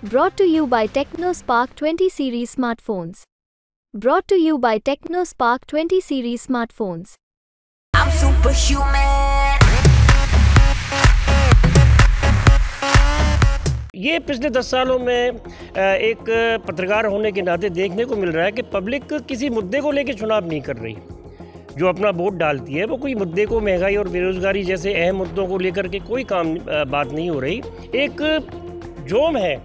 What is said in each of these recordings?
Brought to you by TechnoSpark 20 series smartphones. Brought to you by TechnoSpark 20 series smartphones. I'm superhuman. ये पिछले 10 सालों में एक पत्रकार होने के नाते देखने को मिल रहा है कि पब्लिक किसी मुद्दे को लेकर चुनाव नहीं कर रही। जो अपना वोट डालती है वो कोई मुद्दे को, महंगाई और बेरोजगारी जैसे अहम मुद्दों को लेकर के कोई बात नहीं हो रही। एक जोम है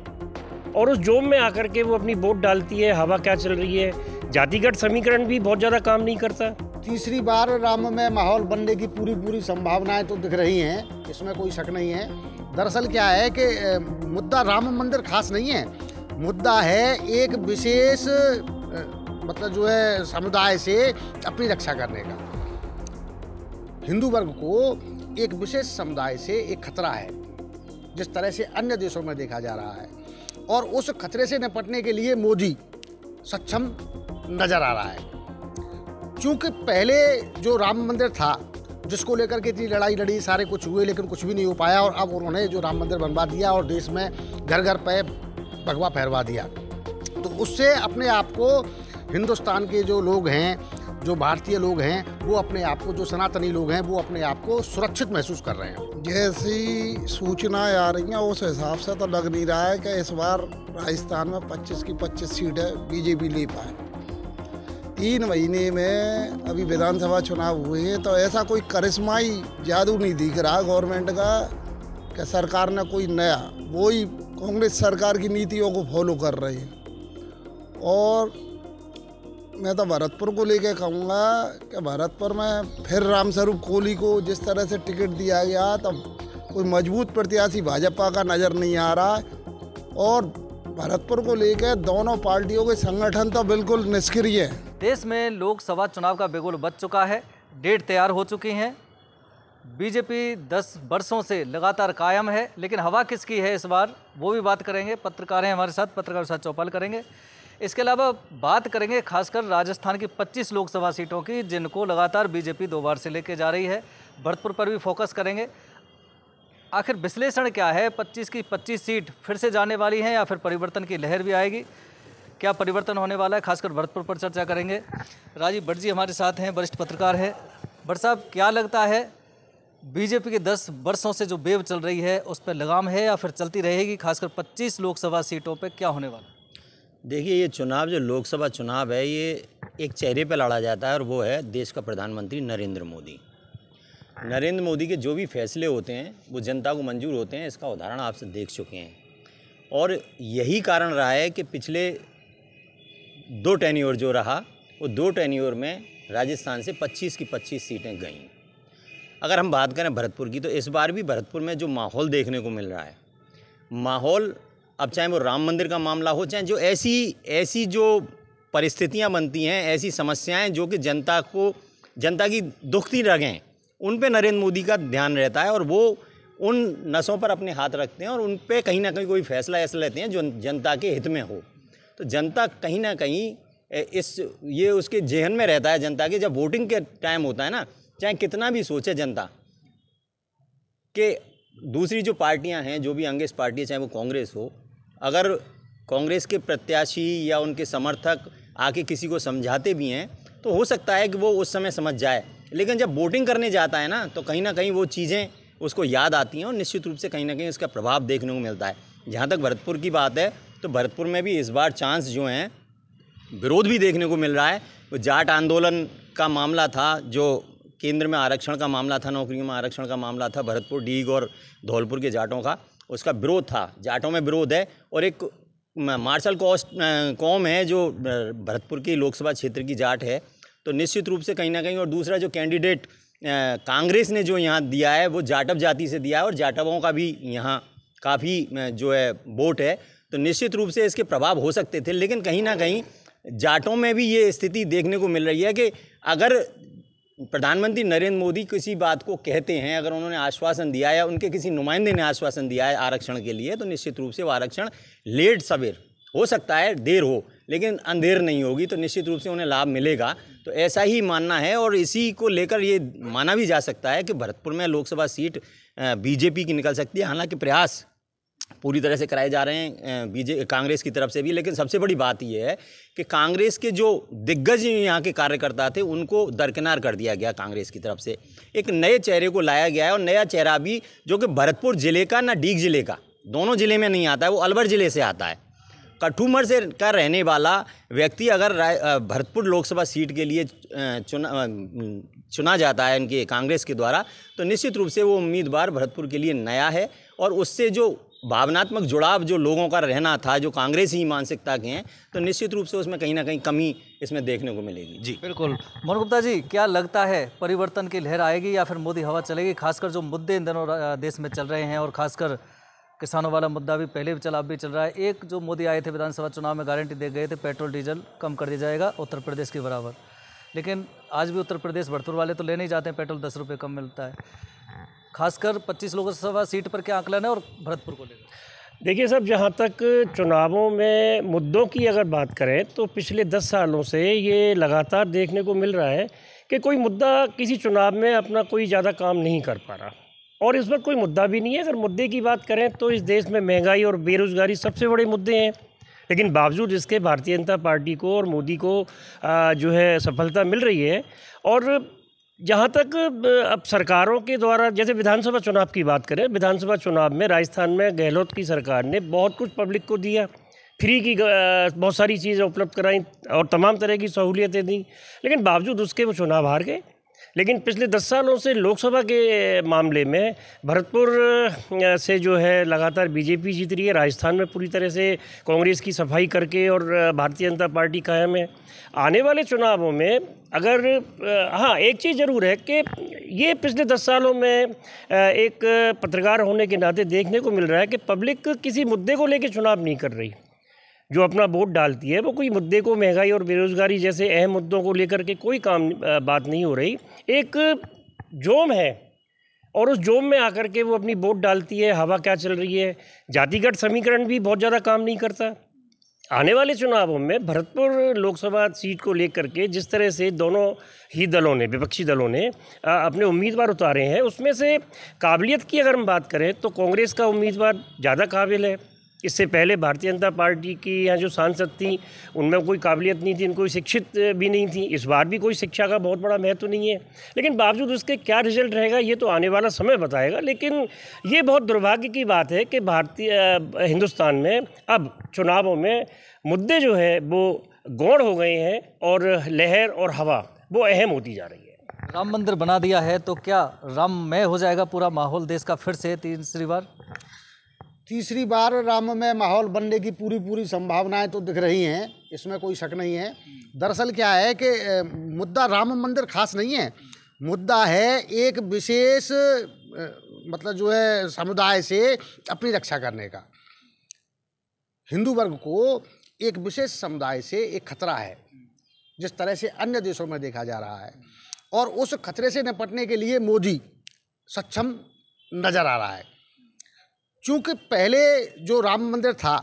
और उस जोम में आकर के वो अपनी वोट डालती है। हवा क्या चल रही है, जातिगत समीकरण भी बहुत ज़्यादा काम नहीं करता। तीसरी बार राम में माहौल बनने की पूरी संभावनाएं तो दिख रही हैं, इसमें कोई शक नहीं है। दरअसल क्या है कि मुद्दा राम मंदिर खास नहीं है, मुद्दा है एक विशेष मतलब जो है समुदाय से अपनी रक्षा करने का। हिंदू वर्ग को एक विशेष समुदाय से एक खतरा है, जिस तरह से अन्य देशों में देखा जा रहा है, और उस खतरे से निपटने के लिए मोदी सक्षम नजर आ रहा है। क्योंकि पहले जो राम मंदिर था, जिसको लेकर के इतनी लड़ाई लड़ी, सारे कुछ हुए, लेकिन कुछ भी नहीं हो पाया, और अब उन्होंने जो राम मंदिर बनवा दिया और देश में घर घर पे भगवा फहरवा दिया, तो उससे अपने आप को हिंदुस्तान के जो लोग हैं, जो भारतीय लोग हैं, वो अपने आप को, जो सनातनी लोग हैं, वो अपने आप को सुरक्षित महसूस कर रहे हैं। जैसी सूचनाएं आ रही हैं उस हिसाब से तो लग नहीं रहा है कि इस बार राजस्थान में 25 की 25 सीटें बीजेपी ले पाए। 3 महीने में अभी विधानसभा चुनाव हुए हैं, तो ऐसा कोई करिश्माई जादू नहीं दिख रहा गवर्नमेंट का कि सरकार ने कोई नया, वही कांग्रेस सरकार की नीतियों को फॉलो कर रही है। और मैं तो भरतपुर को लेके कहूँगा कि भरतपुर में फिर रामस्वरूप कोहली को जिस तरह से टिकट दिया गया, तब कोई मजबूत प्रत्याशी भाजपा का नज़र नहीं आ रहा है। और भरतपुर को लेकर दोनों पार्टियों के संगठन तो बिल्कुल निष्क्रिय है। देश में लोकसभा चुनाव का बिगुल बज चुका है, डेट तैयार हो चुकी हैं। बीजेपी 10 वर्षों से लगातार कायम है, लेकिन हवा किसकी है इस बार, वो भी बात करेंगे। पत्रकार हैं हमारे साथ, पत्रकार साथ चौपाल करेंगे। इसके अलावा बात करेंगे खासकर राजस्थान की 25 लोकसभा सीटों की, जिनको लगातार बीजेपी 2 बार से लेके जा रही है। भरतपुर पर भी फोकस करेंगे। आखिर विश्लेषण क्या है, 25 की 25 सीट फिर से जाने वाली हैं या फिर परिवर्तन की लहर भी आएगी? क्या परिवर्तन होने वाला है, खासकर भरतपुर पर चर्चा करेंगे। राजीव भट्ट जी हमारे साथ हैं, वरिष्ठ पत्रकार है। भट्ट साहब, क्या लगता है बीजेपी के 10 वर्षों से जो वेव चल रही है उस पर लगाम है या फिर चलती रहेगी? खासकर 25 लोकसभा सीटों पर क्या होने वाला? देखिए, ये चुनाव जो लोकसभा चुनाव है, ये एक चेहरे पर लड़ा जाता है और वो है देश का प्रधानमंत्री नरेंद्र मोदी। नरेंद्र मोदी के जो भी फैसले होते हैं वो जनता को मंजूर होते हैं, इसका उदाहरण आप सब देख चुके हैं। और यही कारण रहा है कि पिछले 2 टेन्योर जो रहा, वो 2 टेन्योर में राजस्थान से 25 की 25 सीटें गईं। अगर हम बात करें भरतपुर की, तो इस बार भी भरतपुर में जो माहौल देखने को मिल रहा है, माहौल अब चाहे वो राम मंदिर का मामला हो, चाहे जो ऐसी जो परिस्थितियां बनती हैं, ऐसी समस्याएं जो कि जनता की दुखती रगें, उन पे नरेंद्र मोदी का ध्यान रहता है और वो उन नसों पर अपने हाथ रखते हैं और उन पे कहीं ना कहीं कोई फैसला ऐसा लेते हैं जो जनता के हित में हो। तो जनता कहीं ना कहीं ये उसके जेहन में रहता है जनता के। जब वोटिंग के टाइम होता है ना, चाहे कितना भी सोचे जनता कि दूसरी जो पार्टियां हैं, जो भी अंग्रेज पार्टी है, चाहे वो कांग्रेस हो, अगर कांग्रेस के प्रत्याशी या उनके समर्थक आके किसी को समझाते भी हैं तो हो सकता है कि वो उस समय समझ जाए, लेकिन जब वोटिंग करने जाता है ना, तो कहीं ना कहीं वो चीज़ें उसको याद आती हैं और निश्चित रूप से कहीं ना कहीं उसका प्रभाव देखने को मिलता है। जहाँ तक भरतपुर की बात है, तो भरतपुर में भी इस बार चांस जो हैं, विरोध भी देखने को मिल रहा है। वो जाट आंदोलन का मामला था, जो केंद्र में आरक्षण का मामला था, नौकरियों में आरक्षण का मामला था, भरतपुर, डीग और धौलपुर के जाटों का, उसका विरोध था। जाटों में विरोध है और एक मार्शल कौम है जो भरतपुर की लोकसभा क्षेत्र की जाट है, तो निश्चित रूप से कहीं ना कहीं। और दूसरा जो कैंडिडेट कांग्रेस ने जो यहाँ दिया है, वो जाटव जाति से दिया है और जाटवों का भी यहाँ काफ़ी जो है वोट है, तो निश्चित रूप से इसके प्रभाव हो सकते थे। लेकिन कहीं ना कहीं जाटों में भी ये स्थिति देखने को मिल रही है कि अगर प्रधानमंत्री नरेंद्र मोदी किसी बात को कहते हैं, अगर उन्होंने आश्वासन दिया या उनके किसी नुमाइंदे ने आश्वासन दिया है आरक्षण के लिए, तो निश्चित रूप से वो आरक्षण लेट सवेर हो सकता है, देर हो, लेकिन अंधेर नहीं होगी, तो निश्चित रूप से उन्हें लाभ मिलेगा। तो ऐसा ही मानना है और इसी को लेकर ये माना भी जा सकता है कि भरतपुर में लोकसभा सीट बीजेपी की निकल सकती है। हालांकि प्रयास पूरी तरह से कराए जा रहे हैं कांग्रेस की तरफ से भी। लेकिन सबसे बड़ी बात यह है कि कांग्रेस के जो दिग्गज यहाँ के कार्यकर्ता थे उनको दरकिनार कर दिया गया कांग्रेस की तरफ से। एक नए चेहरे को लाया गया है, और नया चेहरा भी जो कि भरतपुर ज़िले का ना डीग ज़िले का, दोनों ज़िले में नहीं आता है, वो अलवर ज़िले से आता है। कठूमर से का रहने वाला व्यक्ति अगर भरतपुर लोकसभा सीट के लिए चुना जाता है इनके कांग्रेस के द्वारा, तो निश्चित रूप से वो उम्मीदवार भरतपुर के लिए नया है, और उससे जो भावनात्मक जुड़ाव जो लोगों का रहना था, जो कांग्रेसी मानसिकता के हैं, तो निश्चित रूप से उसमें कहीं ना कहीं कमी इसमें देखने को मिलेगी। जी बिल्कुल। मोहन गुप्ता जी, क्या लगता है परिवर्तन की लहर आएगी या फिर मोदी हवा चलेगी? खासकर जो मुद्दे इन दिनों देश में चल रहे हैं, और खासकर किसानों वाला मुद्दा भी पहले भी चला, अब भी चल रहा है। एक जो मोदी आए थे विधानसभा चुनाव में गारंटी दे गए थे पेट्रोल डीजल कम कर दिया जाएगा उत्तर प्रदेश के बराबर, लेकिन आज भी उत्तर प्रदेश भरतपुर वाले तो लेने ही जाते हैं, पेट्रोल 10 रुपये कम मिलता है। खासकर 25 लोकसभा सीट पर क्या आकलन है और भरतपुर को लेकर? देखिए साहब, जहाँ तक चुनावों में मुद्दों की अगर बात करें तो पिछले 10 सालों से ये लगातार देखने को मिल रहा है कि कोई मुद्दा किसी चुनाव में अपना कोई ज़्यादा काम नहीं कर पा रहा, और इस वक्त कोई मुद्दा भी नहीं है। अगर मुद्दे की बात करें तो इस देश में महंगाई और बेरोज़गारी सबसे बड़े मुद्दे हैं, लेकिन बावजूद इसके भारतीय जनता पार्टी को और मोदी को जो है सफलता मिल रही है। और जहाँ तक अब सरकारों के द्वारा, जैसे विधानसभा चुनाव की बात करें, विधानसभा चुनाव में राजस्थान में गहलोत की सरकार ने बहुत कुछ पब्लिक को दिया, फ्री की बहुत सारी चीज़ें उपलब्ध कराई और तमाम तरह की सहूलियतें दी, लेकिन बावजूद उसके वो चुनाव हार गए। लेकिन पिछले 10 सालों से लोकसभा के मामले में भरतपुर से जो है लगातार बीजेपी जीत रही है, राजस्थान में पूरी तरह से कांग्रेस की सफाई करके और भारतीय जनता पार्टी कायम है। आने वाले चुनावों में अगर हाँ, एक चीज़ ज़रूर है कि ये पिछले 10 सालों में एक पत्रकार होने के नाते देखने को मिल रहा है कि पब्लिक किसी मुद्दे को लेकर चुनाव नहीं कर रही। जो अपना वोट डालती है वो कोई मुद्दे को, महंगाई और बेरोज़गारी जैसे अहम मुद्दों को लेकर के कोई बात नहीं हो रही। एक जोम है और उस जोम में आकर के वो अपनी वोट डालती है। हवा क्या चल रही है, जातिगत समीकरण भी बहुत ज़्यादा काम नहीं करता। आने वाले चुनावों में भरतपुर लोकसभा सीट को लेकर के जिस तरह से दोनों ही दलों ने, विपक्षी दलों ने अपने उम्मीदवार उतारे हैं, उसमें से काबिलियत की अगर हम बात करें तो कांग्रेस का उम्मीदवार ज़्यादा काबिल है। इससे पहले भारतीय जनता पार्टी की यहाँ जो सांसद थी उनमें कोई काबिलियत नहीं थी, कोई शिक्षित भी नहीं थी। इस बार भी कोई शिक्षा का बहुत बड़ा महत्व नहीं है, लेकिन बावजूद उसके क्या रिजल्ट रहेगा ये तो आने वाला समय बताएगा। लेकिन ये बहुत दुर्भाग्य की बात है कि भारतीय हिंदुस्तान में अब चुनावों में मुद्दे जो है वो गौण हो गए हैं और लहर और हवा वो अहम होती जा रही है। राम मंदिर बना दिया है तो क्या राममय हो जाएगा पूरा माहौल देश का फिर से तीसरी बार राममय माहौल बनने की पूरी संभावनाएं तो दिख रही हैं, इसमें कोई शक नहीं है। दरअसल क्या है कि मुद्दा राम मंदिर खास नहीं है, मुद्दा है एक विशेष मतलब जो है समुदाय से अपनी रक्षा करने का। हिंदू वर्ग को एक विशेष समुदाय से एक खतरा है, जिस तरह से अन्य देशों में देखा जा रहा है, और उस खतरे से निपटने के लिए मोदी सक्षम नज़र आ रहा है। क्योंकि पहले जो राम मंदिर था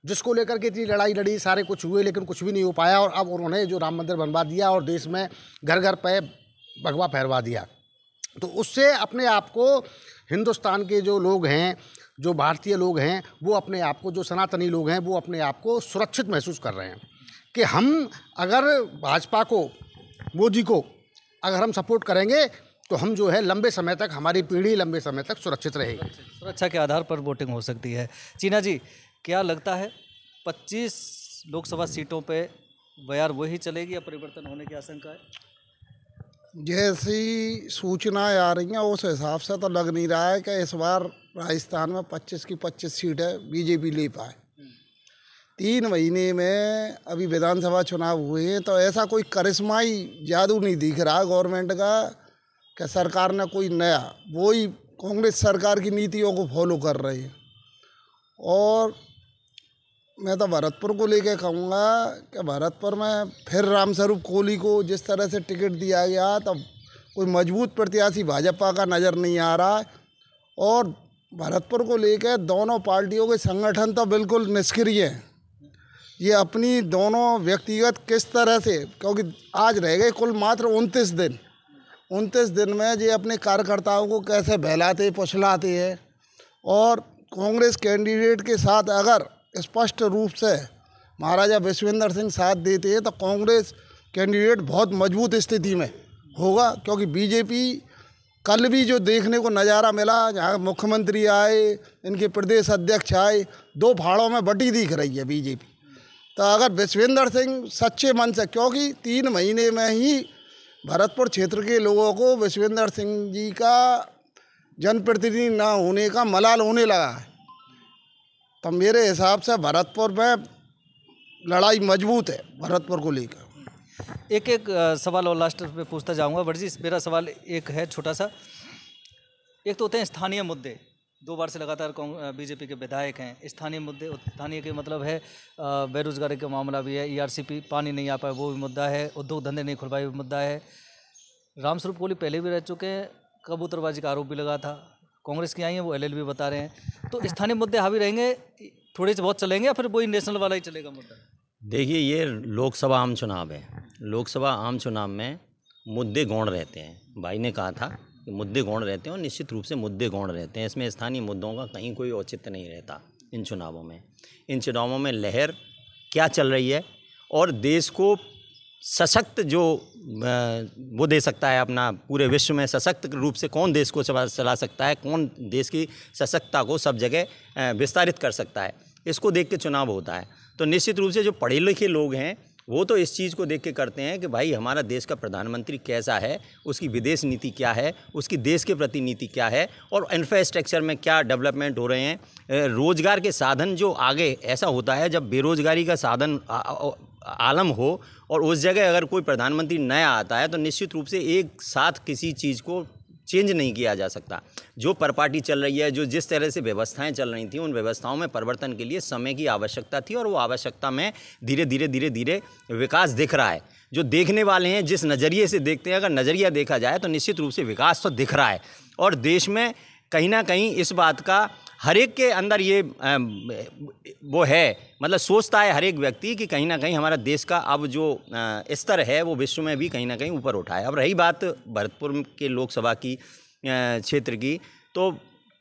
जिसको लेकर के इतनी लड़ाई लड़ी, सारे कुछ हुए, लेकिन कुछ भी नहीं हो पाया, और अब उन्होंने जो राम मंदिर बनवा दिया और देश में घर घर पे भगवा फहरवा दिया, तो उससे अपने आप को हिंदुस्तान के जो लोग हैं, जो भारतीय लोग हैं, वो अपने आप को, जो सनातनी लोग हैं, वो अपने आप को सुरक्षित महसूस कर रहे हैं कि हम अगर भाजपा को, मोदी को अगर हम सपोर्ट करेंगे तो हम जो है लंबे समय तक, हमारी पीढ़ी लंबे समय तक सुरक्षित रहेगी। सुरक्षा के आधार पर वोटिंग हो सकती है। चीना जी, क्या लगता है 25 लोकसभा सीटों पे बयार वही चलेगी या परिवर्तन होने की आशंका है? जैसी सूचनाएं आ रही हैं उस हिसाब से तो लग नहीं रहा है कि इस बार राजस्थान में 25 की 25 सीटें बीजेपी ले पाए। 3 महीने में अभी विधानसभा चुनाव हुए हैं, तो ऐसा कोई करिश्माई जादू नहीं दिख रहा गवर्नमेंट का कि सरकार ने कोई नया, वही कांग्रेस सरकार की नीतियों को फॉलो कर रही है। और मैं तो भरतपुर को लेके कहूँगा कि भरतपुर में फिर रामस्वरूप कोहली को जिस तरह से टिकट दिया गया, तब कोई मजबूत प्रत्याशी भाजपा का नज़र नहीं आ रहा है। और भरतपुर को लेकर दोनों पार्टियों के संगठन तो बिल्कुल निष्क्रिय हैं। ये अपनी दोनों व्यक्तिगत किस तरह से, क्योंकि आज रह गए कुल मात्र 29 दिन में ये अपने कार्यकर्ताओं को कैसे बहलाते फुसलाते हैं, और कांग्रेस कैंडिडेट के साथ अगर स्पष्ट रूप से महाराजा विश्वेंद्र सिंह साथ देते हैं तो कांग्रेस कैंडिडेट बहुत मजबूत स्थिति में होगा, क्योंकि बीजेपी कल भी जो देखने को नज़ारा मिला, जहाँ मुख्यमंत्री आए, इनके प्रदेश अध्यक्ष आए, 2 फाड़ों में बटी दिख रही है बीजेपी। तो अगर विश्वेंद्र सिंह सच्चे मन से, क्योंकि 3 महीने में ही भरतपुर क्षेत्र के लोगों को विश्वेंद्र सिंह जी का जनप्रतिनिधि ना होने का मलाल होने लगा है, तो मेरे हिसाब से भरतपुर में लड़ाई मजबूत है भरतपुर को लेकर। एक सवाल और लास्ट पे पूछता जाऊंगा। बट जी मेरा सवाल एक है छोटा सा। एक तो होते हैं स्थानीय मुद्दे, 2 बार से लगातार बीजेपी के विधायक हैं। स्थानीय मुद्दे, स्थानीय के मतलब है बेरोजगारी का मामला भी है, ERCP पानी नहीं आ पाए वो भी मुद्दा है, उद्योग धंधे नहीं खुल पाए भी मुद्दा है। रामस्वरूप कोहली पहले भी रह चुके हैं, कबूतरबाजी का आरोप भी लगा था, कांग्रेस की आई हैं, वो LLB बता रहे हैं। तो स्थानीय मुद्दे हावी रहेंगे, थोड़े से बहुत चलेंगे, या फिर वही नेशनल वाला ही चलेगा मुद्दा? देखिए, ये लोकसभा आम चुनाव है। लोकसभा आम चुनाव में मुद्दे गौण रहते हैं। भाई ने कहा था कि मुद्दे गौण रहते हैं, और निश्चित रूप से मुद्दे गौण रहते हैं। इसमें स्थानीय मुद्दों का कहीं कोई औचित्य नहीं रहता इन चुनावों में। इन चुनावों में लहर क्या चल रही है और देश को सशक्त जो वो दे सकता है, अपना पूरे विश्व में सशक्त रूप से कौन देश को चला सकता है, कौन देश की सशक्तता को सब जगह विस्तारित कर सकता है, इसको देख के चुनाव होता है। तो निश्चित रूप से जो पढ़े लिखे लोग हैं वो तो इस चीज़ को देख के करते हैं कि भाई हमारा देश का प्रधानमंत्री कैसा है, उसकी विदेश नीति क्या है, उसकी देश के प्रति नीति क्या है, और इंफ्रास्ट्रक्चर में क्या डेवलपमेंट हो रहे हैं। रोज़गार के साधन जो आगे ऐसा होता है, जब बेरोज़गारी का साधन आलम हो और उस जगह अगर कोई प्रधानमंत्री नया आता है तो निश्चित रूप से एक साथ किसी चीज़ को चेंज नहीं किया जा सकता। जो परपाटी चल रही है, जो जिस तरह से व्यवस्थाएं चल रही थी, उन व्यवस्थाओं में परिवर्तन के लिए समय की आवश्यकता थी, और वो आवश्यकता में धीरे धीरे विकास दिख रहा है। जो देखने वाले हैं जिस नज़रिए से देखते हैं, अगर नज़रिया देखा जाए तो निश्चित रूप से विकास तो दिख रहा है। और देश में कहीं ना कहीं इस बात का हर एक के अंदर ये वो है, मतलब सोचता है हर एक व्यक्ति कि कहीं ना कहीं हमारा देश का अब जो स्तर है वो विश्व में भी कहीं ना कहीं ऊपर उठा है। अब रही बात भरतपुर के लोकसभा की क्षेत्र की, तो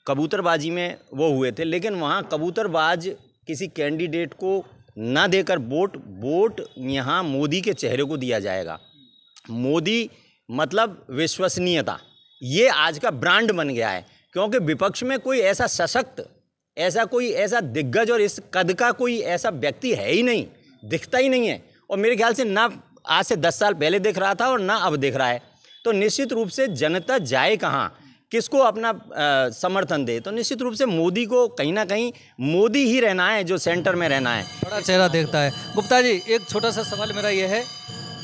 कबूतरबाजी में वो हुए थे, लेकिन वहाँ कबूतरबाज किसी कैंडिडेट को ना देकर वोट यहाँ मोदी के चेहरे को दिया जाएगा। मोदी मतलब विश्वसनीयता, ये आज का ब्रांड बन गया है, क्योंकि विपक्ष में कोई ऐसा सशक्त, कोई ऐसा दिग्गज और इस कद का कोई ऐसा व्यक्ति है ही नहीं, दिखता ही नहीं है। और मेरे ख्याल से ना आज से 10 साल पहले दिख रहा था और ना अब दिख रहा है। तो निश्चित रूप से जनता जाए कहाँ, किसको अपना समर्थन दे, तो निश्चित रूप से मोदी को कहीं ना कहीं मोदी ही रहना है, जो सेंटर में रहना है। बड़ा चेहरा देखता है। गुप्ता जी, एक छोटा सा सवाल मेरा ये है,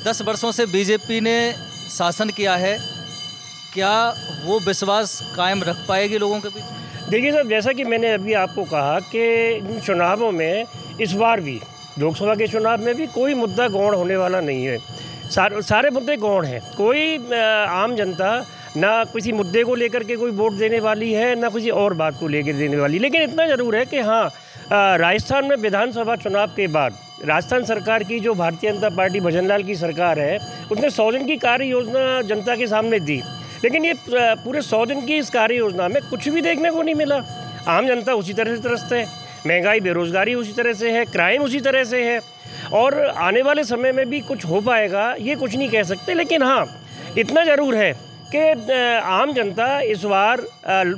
10 वर्षों से बीजेपी ने शासन किया है, क्या वो विश्वास कायम रख पाएगी लोगों के बीच? देखिए साहब, जैसा कि मैंने अभी आपको कहा कि इन चुनावों में इस बार भी, लोकसभा के चुनाव में भी कोई मुद्दा गौण होने वाला नहीं है। सारे मुद्दे गौण हैं। कोई आम जनता ना किसी मुद्दे को लेकर के कोई वोट देने वाली है, ना किसी और बात को लेकर देने वाली। लेकिन इतना ज़रूर है कि हाँ, राजस्थान में विधानसभा चुनाव के बाद राजस्थान सरकार की, जो भारतीय जनता पार्टी भजनलाल की सरकार है, उसने 100 दिन की कार्य योजना जनता के सामने दी। लेकिन ये पूरे 100 दिन की इस कार्य योजना में कुछ भी देखने को नहीं मिला। आम जनता उसी तरह से त्रस्त है, महंगाई बेरोज़गारी उसी तरह से है, क्राइम उसी तरह से है, और आने वाले समय में भी कुछ हो पाएगा ये कुछ नहीं कह सकते। लेकिन हाँ, इतना ज़रूर है कि आम जनता इस बार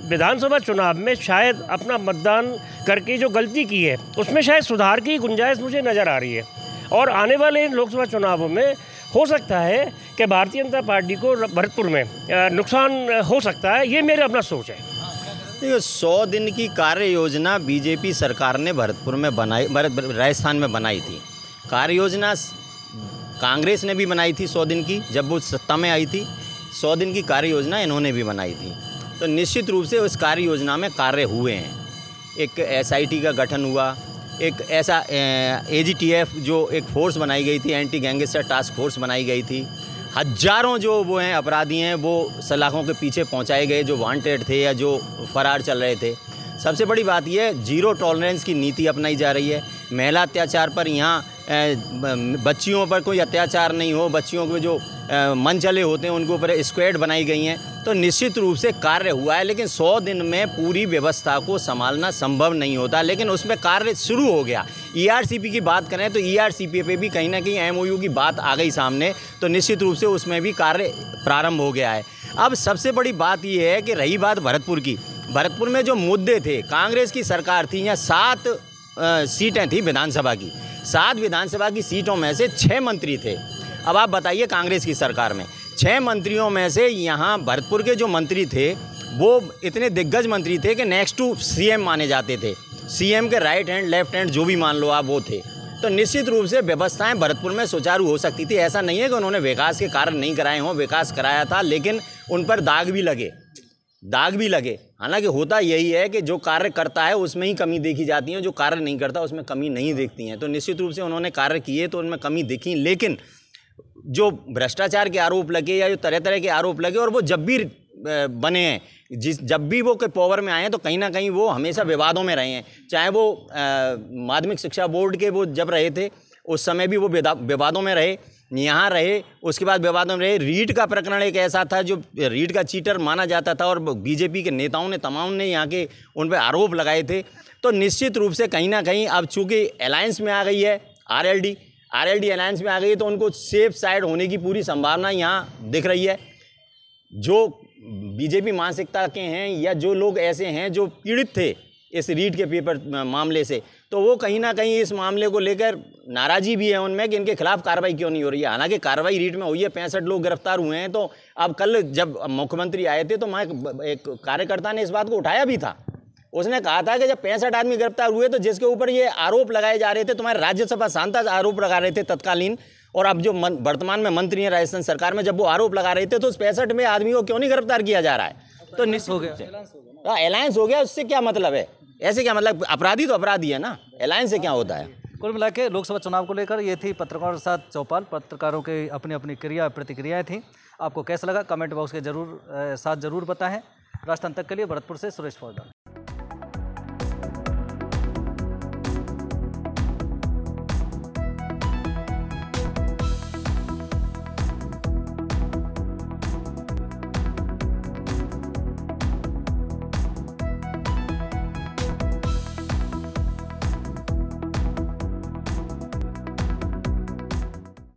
विधानसभा चुनाव में शायद अपना मतदान करके जो गलती की है उसमें शायद सुधार की गुंजाइश मुझे नज़र आ रही है। और आने वाले लोकसभा चुनावों में हो सकता है कि भारतीय जनता पार्टी को भरतपुर में नुकसान हो सकता है। ये मेरा अपना सोच है। देखिए, 100 दिन की कार्य योजना बीजेपी सरकार ने भरतपुर में बनाई, राजस्थान में बनाई थी। कार्य योजना कांग्रेस ने भी बनाई थी 100 दिन की, जब वो सत्ता में आई थी। 100 दिन की कार्य योजना इन्होंने भी बनाई थी। तो निश्चित रूप से उस कार्य योजना में कार्य हुए हैं। एक SIT का गठन हुआ, एक ऐसा AGTF जो एक फोर्स बनाई गई थी, एंटी गैंगस्टर टास्क फोर्स बनाई गई थी। हजारों जो वो हैं अपराधी हैं वो सलाखों के पीछे पहुंचाए गए, जो वांटेड थे या जो फरार चल रहे थे। सबसे बड़ी बात यह, 0 टॉलरेंस की नीति अपनाई जा रही है। महिला अत्याचार पर यहाँ बच्चियों पर कोई अत्याचार नहीं हो, बच्चियों के जो मन चले होते हैं उनके ऊपर स्क्वाड बनाई गई हैं। तो निश्चित रूप से कार्य हुआ है, लेकिन 100 दिन में पूरी व्यवस्था को संभालना संभव नहीं होता, लेकिन उसमें कार्य शुरू हो गया। ईआरसीपी की बात करें तो ईआरसीपी पे भी कहीं ना कहीं एमओयू की बात आ गई सामने, तो निश्चित रूप से उसमें भी कार्य प्रारंभ हो गया है। अब सबसे बड़ी बात यह है कि रही बात भरतपुर की, भरतपुर में जो मुद्दे थे, कांग्रेस की सरकार थी, यहाँ 7 सीटें थी विधानसभा की, 7 विधानसभा की सीटों में से 6 मंत्री थे। अब आप बताइए कांग्रेस की सरकार में 6 मंत्रियों में से यहाँ भरतपुर के जो मंत्री थे वो इतने दिग्गज मंत्री थे कि नेक्स्ट टू सीएम माने जाते थे, सीएम के राइट हैंड लेफ्ट हैंड जो भी मान लो आप वो थे। तो निश्चित रूप से व्यवस्थाएं भरतपुर में सुचारू हो सकती थी। ऐसा नहीं है कि उन्होंने विकास के कार्य नहीं कराए हों, विकास कराया था, लेकिन उन पर दाग भी लगे। हालांकि होता यही है कि जो कार्य करता है उसमें ही कमी देखी जाती है, जो कार्य नहीं करता उसमें कमी नहीं देखती हैं। तो निश्चित रूप से उन्होंने कार्य किए तो उनमें कमी दिखी, लेकिन जो भ्रष्टाचार के आरोप लगे या जो तरह तरह के आरोप लगे, और वो जब भी बने हैं, जब भी वो के पावर में आए हैं तो कहीं ना कहीं वो हमेशा विवादों में रहे हैं। चाहे वो माध्यमिक शिक्षा बोर्ड के वो जब रहे थे उस समय भी वो विवादों में रहे, यहाँ रहे, उसके बाद विवादों में रहे। रीट का प्रकरण एक ऐसा था जो रीट का चीटर माना जाता था और बीजेपी के नेताओं ने तमाम ने यहाँ के उन पर आरोप लगाए थे। तो निश्चित रूप से कहीं ना कहीं अब चूँकि अलायंस में आ गई है, आरएलडी अलायंस में आ गई है, तो उनको सेफ साइड होने की पूरी संभावना यहाँ दिख रही है। जो बीजेपी मानसिकता के हैं या जो लोग ऐसे हैं जो पीड़ित थे इस रीट के पेपर मामले से, तो वो कहीं ना कहीं इस मामले को लेकर नाराज़गी भी है उनमें कि इनके खिलाफ कार्रवाई क्यों नहीं हो रही है। हालांकि कार्रवाई रीट में हुई है, 65 लोग गिरफ्तार हुए हैं। तो अब कल जब मुख्यमंत्री आए थे तो मैं एक कार्यकर्ता ने इस बात को उठाया भी था, उसने कहा था कि जब 65 आदमी गिरफ्तार हुए तो जिसके ऊपर ये आरोप लगाए जा रहे थे, तुम्हारे राज्यसभा सांसद आरोप लगा रहे थे तत्कालीन, और अब जो वर्तमान में मंत्री हैं राजस्थान सरकार में, जब वो आरोप लगा रहे थे तो उस 65 में आदमी को क्यों नहीं गिरफ्तार किया जा रहा है? तो निश्चित हो गया, अलायंस हो गया, उससे क्या मतलब है? ऐसे क्या मतलब? अपराधी तो अपराधी है ना, अलायंस से क्या होता है? कुल मिला के लोकसभा चुनाव को लेकर ये थी पत्रकारों के साथ चौपाल। पत्रकारों के अपनी अपनी प्रतिक्रियाएं थी। आपको कैसा लगा कमेंट बॉक्स के साथ जरूर बताएं। राजस्थान तक के लिए भरतपुर से सुरेश फौजदार।